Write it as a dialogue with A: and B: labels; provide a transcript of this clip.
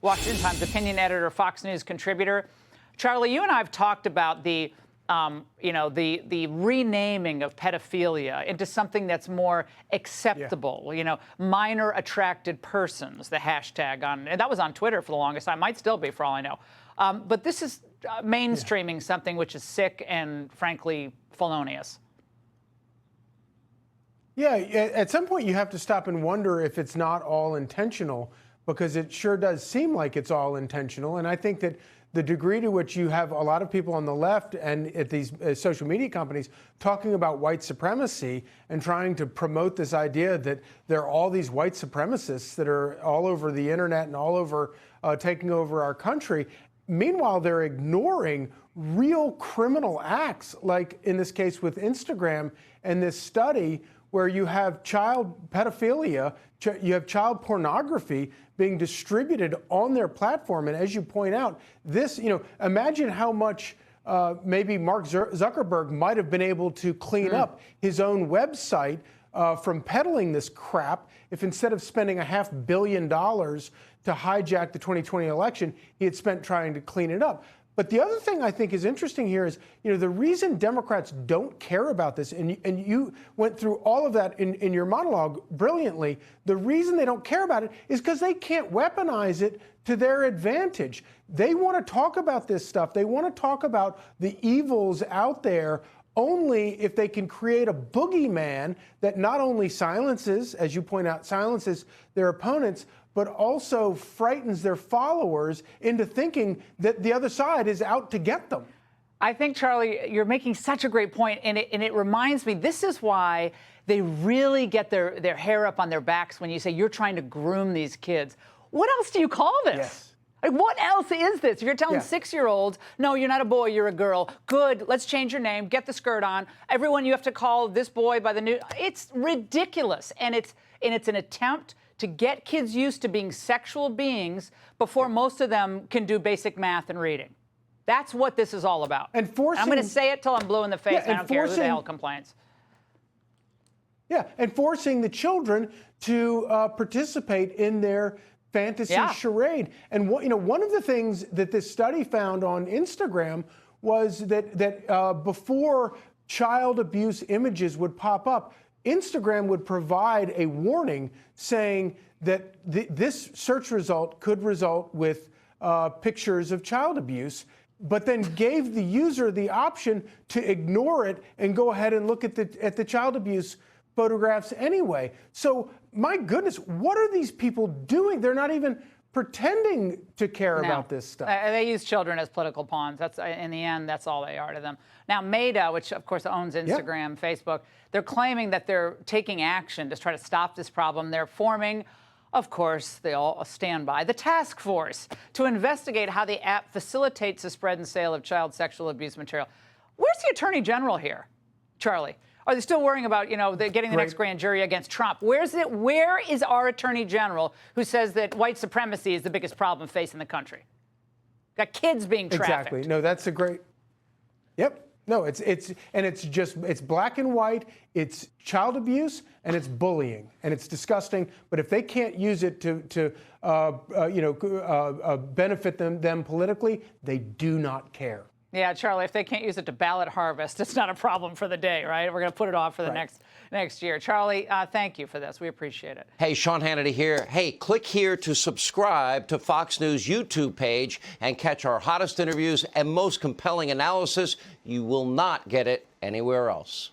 A: Washington Times opinion editor, Fox News contributor. Charlie, you and I have talked about the renaming of pedophilia into something that's more acceptable.
B: Yeah.
A: Minor attracted persons, the hashtag and that was on Twitter for the longest time. Might still be, for all I know. But this is mainstreaming something which is sick and, frankly, felonious.
B: Yeah, at some point you have to stop and wonder if it's not all intentional, because it sure does seem like it's all intentional. And I think that the degree to which you have a lot of people on the left and at these social media companies talking about white supremacy and trying to promote this idea that there are all these white supremacists that are all over the internet and all over taking over our country. Meanwhile, they're ignoring real criminal acts, like in this case with Instagram and this study where you have child pedophilia, you have child pornography being distributed on their platform. And as you point out, this, imagine how much maybe Mark Zuckerberg might have been able to clean up his own website from peddling this crap if instead of spending $500 million to hijack the 2020 election, he had spent trying to clean it up. But the other thing I think is interesting here is, the reason Democrats don't care about this, and you went through all of that in your monologue brilliantly, the reason they don't care about it is because they can't weaponize it to their advantage. They want to talk about this stuff. They want to talk about the evils out there only if they can create a boogeyman that not only silences, as you point out, silences their opponents, but also frightens their followers into thinking that the other side is out to get them.
A: I think, Charlie, you're making such a great point, and it reminds me, this is why they really get their hair up on their backs when you say you're trying to groom these kids. What else do you call this?
B: Yes.
A: Like, what else is this? If you're telling 6-year-olds, no, you're not a boy, you're a girl. Good, let's change your name, get the skirt on. Everyone, you have to call this boy by the new. It's ridiculous, and it's an attempt to get kids used to being sexual beings before most of them can do basic math and reading. That's what this is all about.
B: And forcing,
A: I'm going to say it till I'm blue in the face.
B: Yeah,
A: I don't care who the hell complains.
B: Yeah, and forcing the children to participate in their fantasy charade. And one of the things that this study found on Instagram was that before child abuse images would pop up, Instagram would provide a warning saying that this search result could result with pictures of child abuse, but then gave the user the option to ignore it and go ahead and look at the child abuse photographs anyway. So, my goodness, what are these people doing? They're not even pretending to care about this stuff.
A: They use children as political pawns. That's, in the end, that's all they are to them. Now, Meta, which of course owns Instagram, Facebook, they're claiming that they're taking action to try to stop this problem. They're forming, of course, they all stand by, the task force to investigate how the app facilitates the spread and sale of child sexual abuse material. Where's the Attorney General here, Charlie? Are they still worrying about, getting the next grand jury against Trump? Where is our Attorney General who says that white supremacy is the biggest problem facing the country? Got kids being trafficked.
B: Exactly. No, that's a great. Yep. No, it's black and white. It's child abuse and it's bullying and it's disgusting. But if they can't use it to benefit them politically, they do not care.
A: Yeah, Charlie, if they can't use it to ballot harvest, it's not a problem for the day, right? We're going to put it off for the next year. Charlie, thank you for this. We appreciate it.
C: Hey, Sean Hannity here. Hey, click here to subscribe to Fox News YouTube page and catch our hottest interviews and most compelling analysis. You will not get it anywhere else.